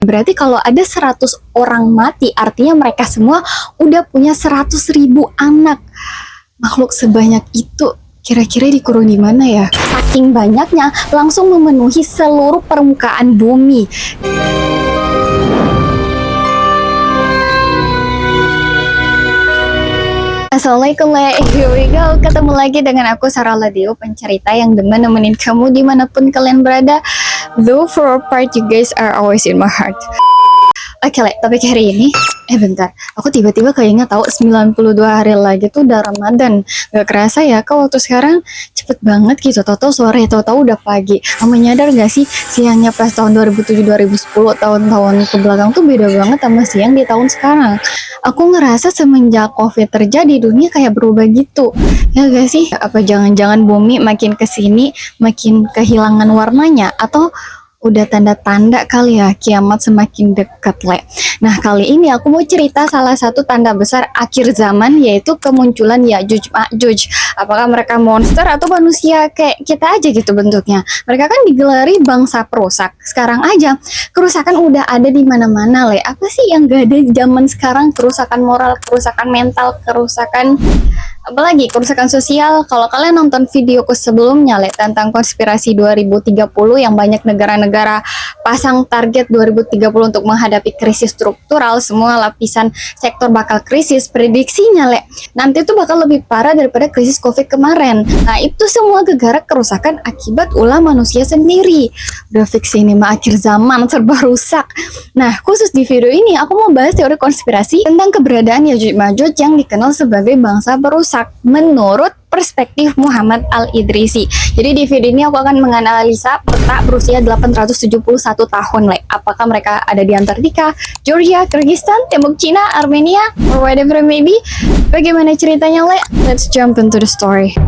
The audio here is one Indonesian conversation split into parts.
Berarti kalau ada 100 orang mati, artinya mereka semua udah punya 100.000 anak. Makhluk sebanyak itu kira-kira dikurung di mana ya? Saking banyaknya, langsung memenuhi seluruh permukaan bumi. Assalamualaikum, here we go. Ketemu lagi dengan aku Sarah Ladeo, pencerita yang demen nemenin kamu dimanapun kalian berada. Though for a part you guys are always in my heart. Oke, topik hari ini, bentar, aku tiba-tiba keinget tahu 92 hari lagi tuh udah Ramadan. Gak kerasa ya, kok waktu sekarang cepet banget gitu, tahu-tahu sore, tahu-tahu udah pagi. Kamu nyadar gak sih, siangnya pas tahun 2007-2010, tahun-tahun ke belakang tuh beda banget sama siang di tahun sekarang. Aku ngerasa semenjak COVID terjadi, dunia kayak berubah gitu. Ya gak sih? Apa jangan-jangan bumi makin kesini, makin kehilangan warnanya? Atau udah tanda-tanda kali ya kiamat semakin dekat, Nah, kali ini aku mau cerita salah satu tanda besar akhir zaman, yaitu kemunculan Ya'juj Ma'juj. Apakah mereka monster atau manusia kayak kita aja gitu bentuknya? Mereka kan digelari bangsa perusak. Sekarang aja kerusakan udah ada di mana-mana, Apa sih yang gak ada zaman sekarang? Kerusakan moral, kerusakan mental, kerusakan apalagi kerusakan sosial. Kalau kalian nonton videoku sebelumnya tentang konspirasi 2030 yang banyak negara-negara pasang target 2030 untuk menghadapi krisis struktural, semua lapisan sektor bakal krisis, prediksinya nanti itu bakal lebih parah daripada krisis COVID kemarin. Nah, itu semua gegara kerusakan akibat ulah manusia sendiri. Udah fix ini mah akhir zaman, serba rusak. Nah, khusus di video ini aku mau bahas teori konspirasi tentang keberadaan Ya'juj Ma'juj yang dikenal sebagai bangsa perusak menurut perspektif Muhammad Al-Idrisi. Jadi di video ini aku akan menganalisa peta berusia 871 tahun, Apakah mereka ada di Antartika, Georgia, Kyrgyzstan, Timur Cina, Armenia, or whatever it may be. Bagaimana ceritanya, Let's jump into the story.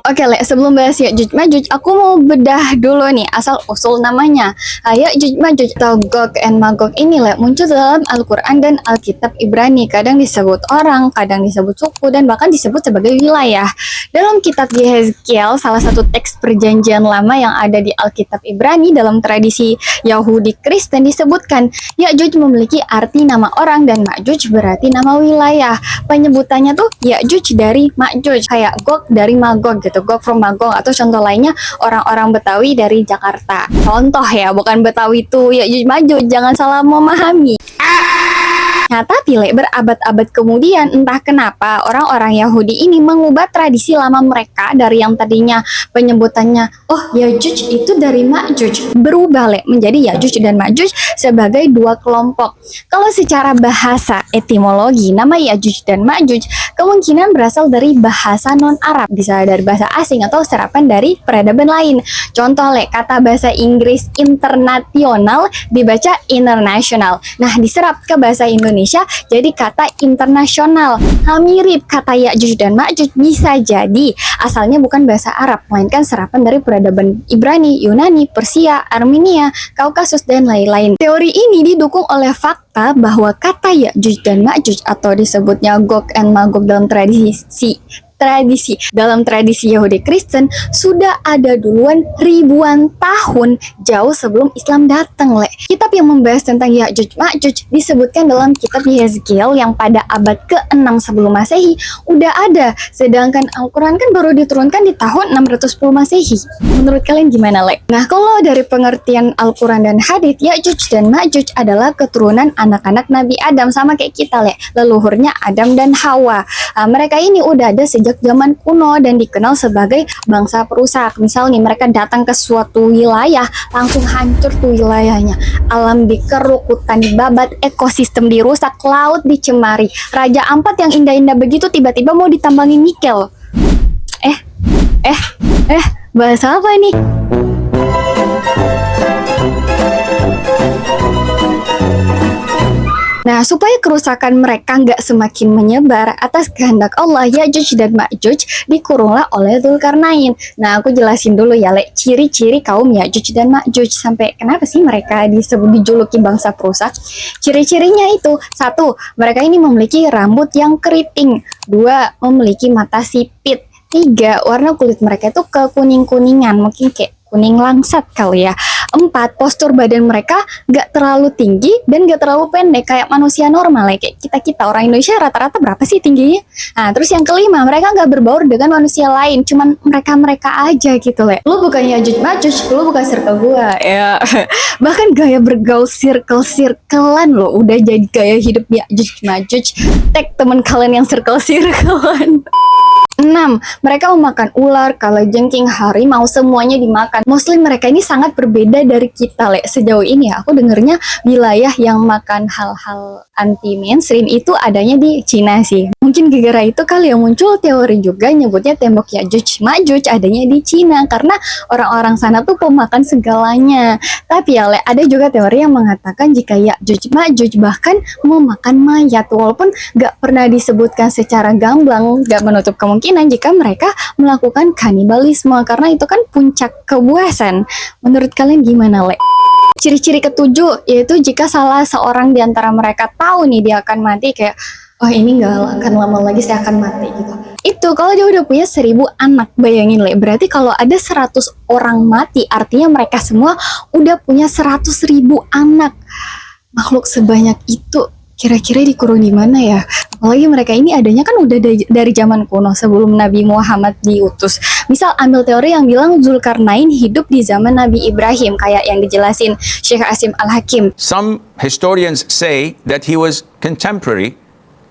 Oke, sebelum bahas Ya'juj Ma'juj, aku mau bedah dulu nih asal usul namanya. Ya'juj Ma'juj atau Gog and Magog ini muncul dalam Al-Quran dan Alkitab Ibrani. Kadang disebut orang, kadang disebut suku, dan bahkan disebut sebagai wilayah. Dalam kitab Yehezkiel, salah satu teks perjanjian lama yang ada di Alkitab Ibrani, dalam tradisi Yahudi Kristen disebutkan Ya'juj memiliki arti nama orang dan Ma'juj berarti nama wilayah. Penyebutannya tuh Ya'juj dari Ma'juj, kayak Gog dari Magog gitu. Gog from Magog, atau contoh lainnya orang-orang Betawi dari Jakarta. Contoh ya, bukan Betawi itu Ya'juj Ma'juj, jangan salah memahami. Nah, tapi berabad-abad kemudian entah kenapa orang-orang Yahudi ini mengubah tradisi lama mereka dari yang tadinya penyebutannya Ya'juj itu dari Ma'juj, berubah menjadi Ya'juj dan Ma'juj sebagai dua kelompok. Kalau secara bahasa etimologi, nama Ya'juj dan Ma'juj kemungkinan berasal dari bahasa non-Arab, bisa dari bahasa asing atau serapan dari peradaban lain. Contoh kata bahasa Inggris internasional dibaca international. Nah, diserap ke bahasa Indonesia jadi kata internasional. Mirip kata Ya'juj dan Ma'juj bisa jadi asalnya bukan bahasa Arab, melainkan serapan dari peradaban Ibrani, Yunani, Persia, Armenia, Kaukasus, dan lain-lain. Teori ini didukung oleh fakta bahwa kata Ya'juj dan Ma'juj atau disebutnya Gog and Magog dalam tradisi Yahudi Kristen sudah ada duluan ribuan tahun jauh sebelum Islam datang, Kitab yang membahas tentang Ya'juj Ma'juj disebutkan dalam kitab Yehezkiel yang pada abad ke-6 sebelum Masehi udah ada, sedangkan Al-Quran kan baru diturunkan di tahun 610 Masehi. Menurut kalian gimana, Nah, kalau dari pengertian Al-Quran dan hadits, Ya'juj dan Ma'juj adalah keturunan anak-anak Nabi Adam, sama kayak kita, leluhurnya Adam dan Hawa. Mereka ini udah ada sejak zaman kuno dan dikenal sebagai bangsa perusak. Misal nih, mereka datang ke suatu wilayah, langsung hancur tuh wilayahnya. Alam dikeruk, hutan dibabat, ekosistem dirusak, laut dicemari. Raja Ampat yang indah-indah begitu tiba-tiba mau ditambangin nikel. Bahasa apa ini? Nah, supaya kerusakan mereka nggak semakin menyebar, atas kehendak Allah, Ya'juj dan Ma'juj dikurunglah oleh Dzulkarnain. Nah, aku jelasin dulu ya, ciri-ciri kaum Ya'juj dan Ma'juj. Sampai kenapa sih mereka dijuluki bangsa perusak? Ciri-cirinya itu, 1, mereka ini memiliki rambut yang keriting. 2, memiliki mata sipit. 3, warna kulit mereka itu kekuning-kuningan, mungkin kayak kuning langsat kali ya. 4, postur badan mereka gak terlalu tinggi dan gak terlalu pendek kayak manusia normal ya. Kayak kita orang Indonesia rata-rata berapa sih tingginya? Nah, terus yang kelima, mereka gak berbaur dengan manusia lain, cuman mereka aja gitu le. Lu bukan Yajuj Majuj, lu bukan circle gua ya. Bahkan gaya bergaul circle-circlean lo udah jadi gaya hidup Yajuj Majuj. Tag temen kalian yang circle-circlean. 6, mereka memakan ular, kalajengking, harimau, semuanya dimakan. Mostly mereka ini sangat berbeda dari kita, le. Sejauh ini ya, aku dengernya wilayah yang makan hal-hal anti mainstream itu adanya di Cina sih. Mungkin gara-gara itu kali yang muncul teori juga nyebutnya tembok Yajuj Majuj adanya di Cina karena orang-orang sana tuh pemakan segalanya. Tapi ya, le, ada juga teori yang mengatakan jika Yajuj Majuj bahkan memakan mayat, walaupun gak pernah disebutkan secara gamblang, gak menutup kemungkinan jika mereka melakukan kanibalisme karena itu kan puncak kepuasan. Menurut kalian gimana, le? Ciri-ciri ketujuh yaitu jika salah seorang di antara mereka tahu nih dia akan mati, kayak oh ini nggak akan lama lagi saya akan mati gitu. Itu kalau dia udah punya 1000 anak, bayangin le, berarti kalau ada 100 orang mati artinya mereka semua udah punya 100.000 anak. Makhluk sebanyak itu kira-kira dikurung di mana ya? Apalagi mereka ini adanya kan udah dari zaman kuno sebelum Nabi Muhammad diutus. Misal ambil teori yang bilang Zulkarnain hidup di zaman Nabi Ibrahim kayak yang dijelasin Syekh Asim Al-Hakim. Some historians say that he was contemporary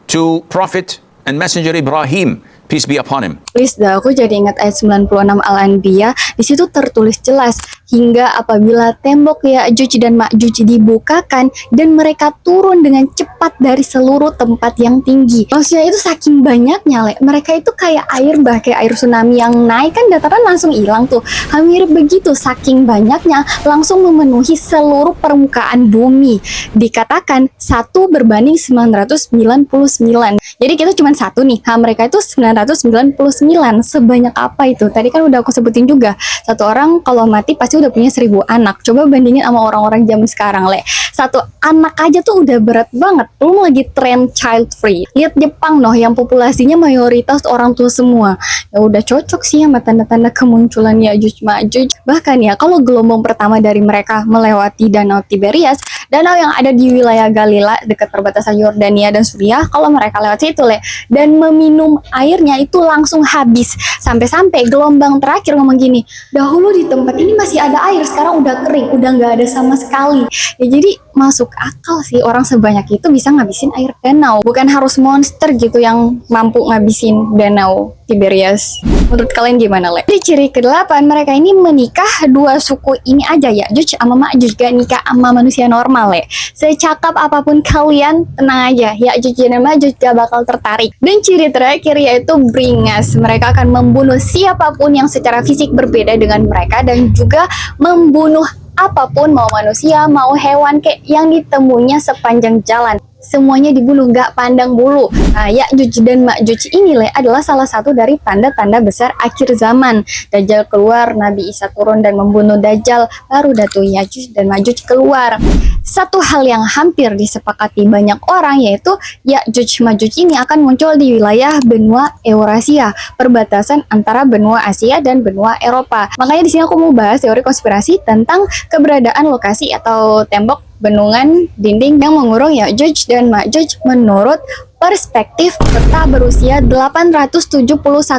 to Prophet and Messenger Ibrahim, peace be upon him. Please dah, aku jadi ingat ayat 96 Al-Anbiya. Di situ tertulis jelas, hingga apabila tembok Ya'juj dan Ma'juj dibukakan dan mereka turun dengan cepat dari seluruh tempat yang tinggi. Maksudnya itu saking banyaknya, le. Mereka itu kayak air bah, kayak air tsunami yang naik kan dataran langsung hilang tuh. Hampir begitu, saking banyaknya langsung memenuhi seluruh permukaan bumi. Dikatakan 1 berbanding 999. Jadi kita cuma 1 nih. Mereka itu 999. Sebanyak apa itu? Tadi kan udah aku sebutin juga. Satu orang kalau mati pasti udah punya 1000 anak. Coba bandingin sama orang-orang zaman sekarang, le. 1 anak aja tuh udah berat banget. Belum lagi tren child free. Lihat Jepang noh, yang populasinya mayoritas orang tua semua. Ya udah cocok sih sama tanda-tanda kemunculan Ya'juj Ma'juj. Bahkan ya, kalau gelombang pertama dari mereka melewati Danau Tiberias, danau yang ada di wilayah Galila dekat perbatasan Yordania dan Suriah, kalau mereka lewat situ, le, dan meminum airnya itu langsung habis. Sampai-sampai gelombang terakhir ngomong gini, dahulu di tempat ini masih ada air, sekarang udah kering, udah nggak ada sama sekali. Ya jadi masuk akal sih orang sebanyak itu bisa ngabisin air danau. Bukan harus monster gitu yang mampu ngabisin danau Tiberias. Menurut kalian gimana, le? Di ciri ke-8, mereka ini menikah 2 suku ini aja, Ya'juj sama Ma'juj, gak nikah sama manusia normal, le. Secakap apapun kalian, tenang aja, Ya'juj dan Ma'juj gak bakal tertarik. Dan ciri terakhir yaitu beringas. Mereka akan membunuh siapapun yang secara fisik berbeda dengan mereka dan juga membunuh apapun, mau manusia, mau hewan kayak yang ditemuinya sepanjang jalan. Semuanya dibunuh, gak pandang bulu. Nah, Ya'juj dan Ma'juj ini le adalah salah satu dari tanda-tanda besar akhir zaman. Dajjal keluar, Nabi Isa turun dan membunuh Dajjal, baru datu Ya'juj dan Ma'juj keluar. Satu hal yang hampir disepakati banyak orang yaitu Ya'juj Ma'juj ini akan muncul di wilayah benua Eurasia, perbatasan antara benua Asia dan benua Eropa. Makanya di sini aku mau bahas teori konspirasi tentang keberadaan lokasi atau tembok bendungan dinding yang mengurung Ya'juj dan Ma'juj menurut perspektif peta berusia 871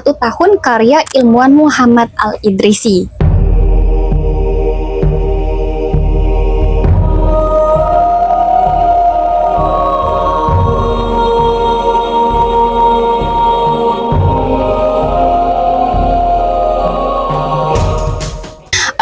tahun karya ilmuwan Muhammad Al-Idrisi.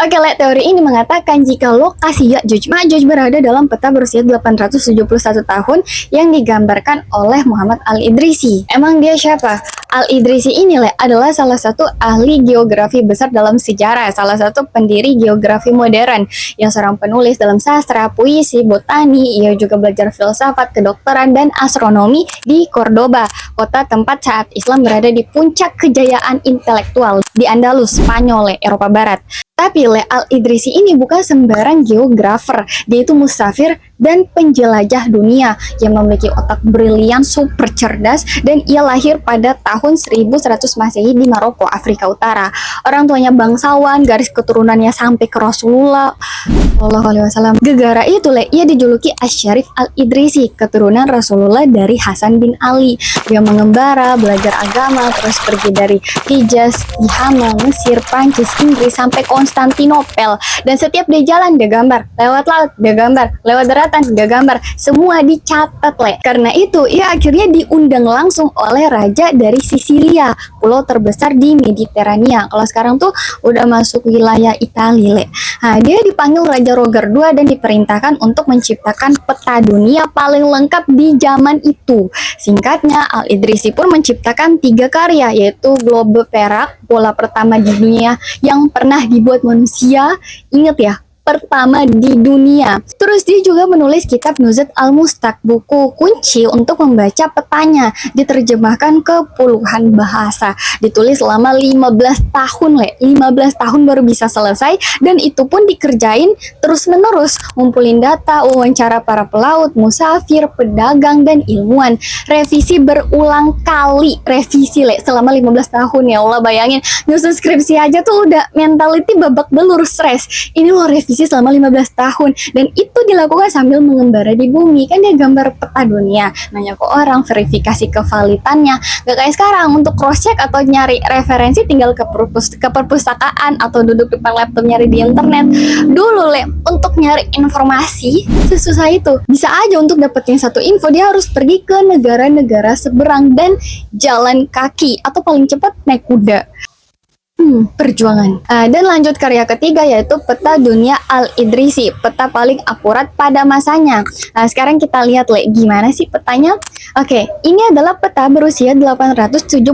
Oke, le, teori ini mengatakan jika lokasi Ya'juj Ma'juj berada dalam peta berusia 871 tahun yang digambarkan oleh Muhammad Al-Idrisi. Emang dia siapa? Al-Idrisi ini le adalah salah satu ahli geografi besar dalam sejarah, salah satu pendiri geografi modern, yang seorang penulis dalam sastra, puisi, botani. Ia juga belajar filsafat, kedokteran, dan astronomi di Cordoba, kota tempat saat Islam berada di puncak kejayaan intelektual di Andalus, Spanyol, Eropa Barat. Tapi Le Al-Idrisi ini bukan sembarang geografer. Dia itu musafir dan penjelajah dunia yang memiliki otak brilian, super cerdas, dan ia lahir pada tahun 1100 Masehi di Maroko, Afrika Utara. Orang tuanya bangsawan, garis keturunannya sampai ke Rasulullah Shallallahu Alaihi Wasallam. Gegara itu Le, ia dijuluki Asy-Syarif Al-Idrisi, keturunan Rasulullah dari Hasan bin Ali. Dia mengembara, belajar agama, terus pergi dari Hijaz, Tihama, Mesir, Prancis, Inggris, sampai Konstantinopel. Dan setiap dia jalan, dia gambar. Lewat laut, dia gambar. Lewat daratan, dia gambar. Semua dicatat, Le. Karena itu, ia akhirnya diundang langsung oleh raja dari Sisilia, pulau terbesar di Mediterania. Kalau sekarang tuh udah masuk wilayah Italia, Le. Nah, dia dipanggil Raja Roger II dan diperintahkan untuk menciptakan peta dunia paling lengkap di zaman itu. Singkatnya, Al-Idrisi pun menciptakan 3 karya, yaitu globe perak, bola pertama di dunia yang pernah dibuat manusia. Ingat ya, pertama di dunia. Terus dia juga menulis kitab Nuzhat Al-Mustaq, buku kunci untuk membaca petanya, diterjemahkan ke puluhan bahasa. Ditulis selama 15 tahun, Le. 15 tahun baru bisa selesai, dan itu pun dikerjain terus-menerus, ngumpulin data, wawancara para pelaut, musafir, pedagang, dan ilmuwan. Revisi berulang kali, revisi, Le, selama 15 tahun. Ya Allah, bayangin, nyusun skripsi aja tuh udah mentality babak belur, stres. Ini loh revisi selama 15 tahun, dan itu dilakukan sambil mengembara di bumi. Kan dia gambar peta dunia, nanya ke orang, verifikasi kevalitannya. Gak kayak sekarang, untuk cross check atau nyari referensi tinggal ke perpustakaan atau duduk depan laptop nyari di internet. Dulu, Le, untuk nyari informasi sesusah itu. Bisa aja untuk dapetin satu info dia harus pergi ke negara-negara seberang dan jalan kaki, atau paling cepat naik kuda. Perjuangan. Dan lanjut karya ketiga, yaitu peta dunia Al-Idrisi, peta paling akurat pada masanya. Sekarang kita lihat, Le, gimana sih petanya. Oke, ini adalah peta berusia 871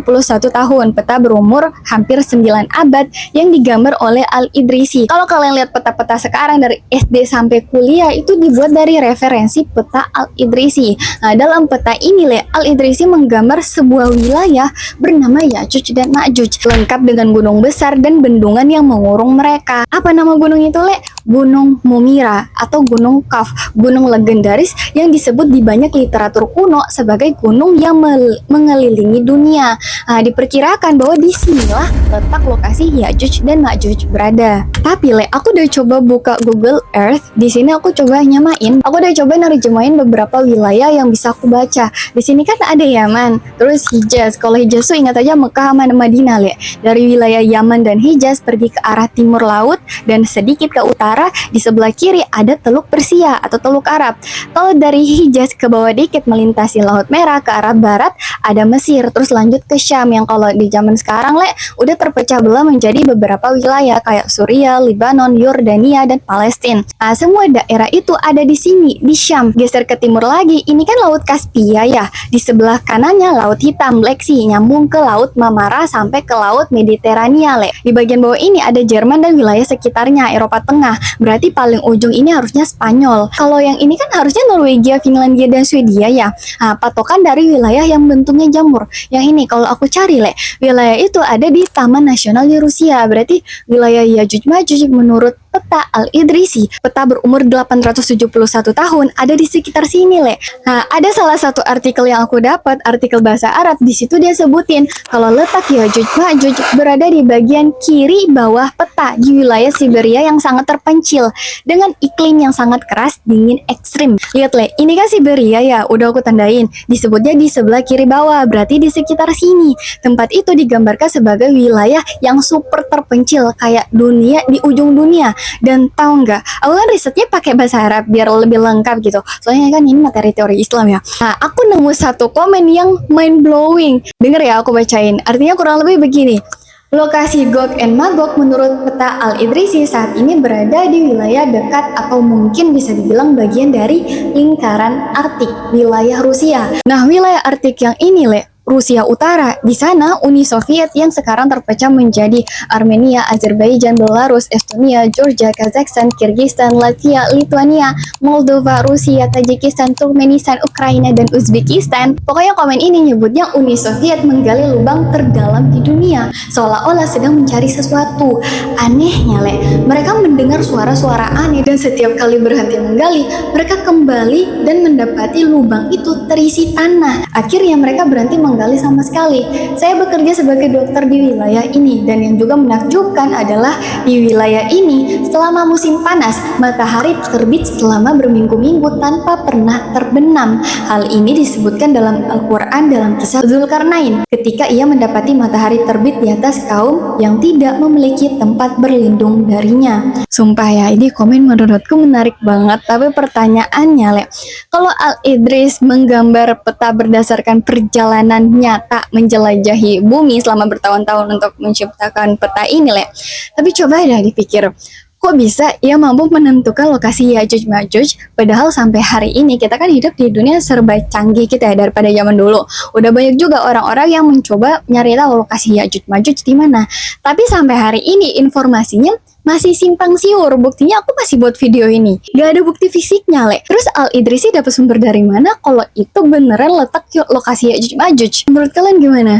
tahun, peta berumur hampir 9 abad yang digambar oleh Al-Idrisi. Kalau kalian lihat peta-peta sekarang dari SD sampai kuliah, itu dibuat dari referensi peta Al-Idrisi. Dalam peta ini, Le, Al-Idrisi menggambar sebuah wilayah bernama Ya'juj dan Ma'juj, lengkap dengan gunung besar dan bendungan yang mengurung mereka. Apa nama gunung itu, Le? Gunung Mumira atau Gunung Kaf, gunung legendaris yang disebut di banyak literatur kuno sebagai gunung yang mengelilingi dunia. Diperkirakan bahwa di sinilah letak lokasi Ya'juj dan Ma'juj berada. Tapi, Le, aku udah coba buka Google Earth. Di sini aku coba nyamain. Aku udah coba nerjemahin beberapa wilayah yang bisa aku baca. Di sini kan ada Yaman, terus Hijaz. Kalau Hijaz tuh ingat aja Mekah sama Madinah, Le. Dari wilayah Yaman dan Hijaz pergi ke arah timur laut dan sedikit ke utara, di sebelah kiri ada Teluk Persia atau Teluk Arab. Kalau dari Hijaz ke bawah dikit melintasi Laut Merah ke arah barat ada Mesir, terus lanjut ke Syam yang kalau di zaman sekarang, Le, udah terpecah belah menjadi beberapa wilayah kayak Suriah, Lebanon, Yordania, dan Palestina. Semua daerah itu ada di sini, di Syam. Geser ke timur lagi, ini kan Laut Kaspia ya. Di sebelah kanannya Laut Hitam, Black Sea, nyambung ke Laut Marmara sampai ke Laut Mediterania, Le. Di bagian bawah ini ada Jerman dan wilayah sekitarnya, Eropa Tengah. Berarti paling ujung ini harusnya Spanyol. Kalau yang ini kan harusnya Norwegia, Finlandia, dan Swedia ya. Patokan dari wilayah yang bentuknya jamur. Yang ini kalau aku cari, Le, wilayah itu ada di Taman Nasional di Rusia. Berarti wilayah Ya'juj Ma'juj menurut peta Al-Idrisi, peta berumur 871 tahun, ada di sekitar sini, Le. Ada salah satu artikel yang aku dapat, artikel bahasa Arab. Di situ dia sebutin kalau letak Ya'juj Ma'juj berada di bagian kiri bawah peta di wilayah Siberia yang sangat terpencil dengan iklim yang sangat keras, dingin, ekstrim. Lihat, Le, ini kan Siberia ya, udah aku tandain. Disebutnya di sebelah kiri bawah, berarti di sekitar sini. Tempat itu digambarkan sebagai wilayah yang super terpencil, kayak dunia di ujung dunia. Dan tahu nggak, aku kan risetnya pakai bahasa Arab biar lebih lengkap gitu. Soalnya kan ini materi teori Islam ya. Aku nemu satu komen yang mind blowing. Dengar ya, aku bacain. Artinya kurang lebih begini. Lokasi Gog and Magog menurut peta Al-Idrisi saat ini berada di wilayah dekat atau mungkin bisa dibilang bagian dari lingkaran Arktik, wilayah Rusia. Nah, wilayah Arktik yang ini, Le, Rusia Utara. Di sana Uni Soviet yang sekarang terpecah menjadi Armenia, Azerbaijan, Belarus, Estonia, Georgia, Kazakhstan, Kyrgyzstan, Latvia, Lithuania, Moldova, Rusia, Tajikistan, Turkmenistan, Ukraina, dan Uzbekistan. Pokoknya komen ini nyebutnya Uni Soviet menggali lubang terdalam di dunia, seolah-olah sedang mencari sesuatu. Anehnya, mereka mendengar suara-suara aneh dan setiap kali berhenti menggali, mereka kembali dan mendapati lubang itu terisi tanah. Akhirnya mereka berhenti menggali sama sekali. Saya bekerja sebagai dokter di wilayah ini, dan yang juga menakjubkan adalah di wilayah ini selama musim panas, matahari terbit selama berminggu-minggu tanpa pernah terbenam. Hal ini disebutkan dalam Al-Quran dalam kisah Dzulkarnain ketika ia mendapati matahari terbit di atas kaum yang tidak memiliki tempat berlindung darinya. Sumpah ya, ini komen menurutku menarik banget. Tapi pertanyaannya, kalau Al-Idris menggambar peta berdasarkan perjalanan nyata menjelajahi bumi selama bertahun-tahun untuk menciptakan peta ini, tapi coba dah dipikir, kok bisa ia mampu menentukan lokasi Yajuj Majuj, padahal sampai hari ini kita kan hidup di dunia serba canggih kita ya daripada zaman dulu. Udah banyak juga orang-orang yang mencoba nyari tahu lokasi Yajuj Majuj di mana. Tapi sampai hari ini informasinya masih simpang siur. Buktinya aku masih buat video ini, gak ada bukti fisiknya, Terus Al-Idrisi dapat sumber dari mana kalau itu beneran letak lokasi Yajuj Majuj? Menurut kalian gimana?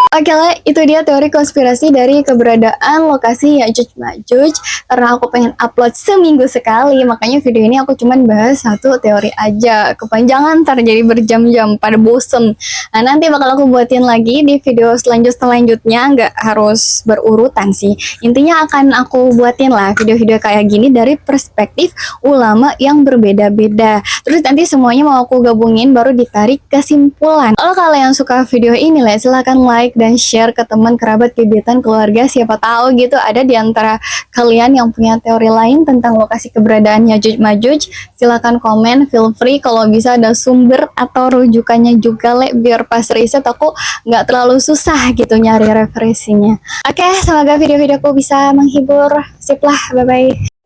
Oke itu dia teori konspirasi dari keberadaan lokasi Yajuj Majuj. Karena aku pengen upload seminggu sekali, makanya video ini aku cuman bahas satu teori aja. Kepanjangan ntar jadi berjam-jam pada bosen. Nah nanti bakal aku buatin lagi di video selanjutnya, nggak harus berurutan sih. Intinya akan aku buatin lah video-video kayak gini dari perspektif ulama yang berbeda-beda. Terus nanti semuanya mau aku gabungin baru ditarik kesimpulan. Kalau kalian suka video ini silahkan like dan share ke teman, kerabat, gebetan, keluarga, siapa tahu gitu ada di antara kalian yang punya teori lain tentang lokasi keberadaan Yajuj Majuj. Silakan komen, feel free, kalau bisa ada sumber atau rujukannya juga biar pas riset aku nggak terlalu susah gitu nyari referensinya. Oke, semoga video-videoku bisa menghibur. Sip lah, bye-bye.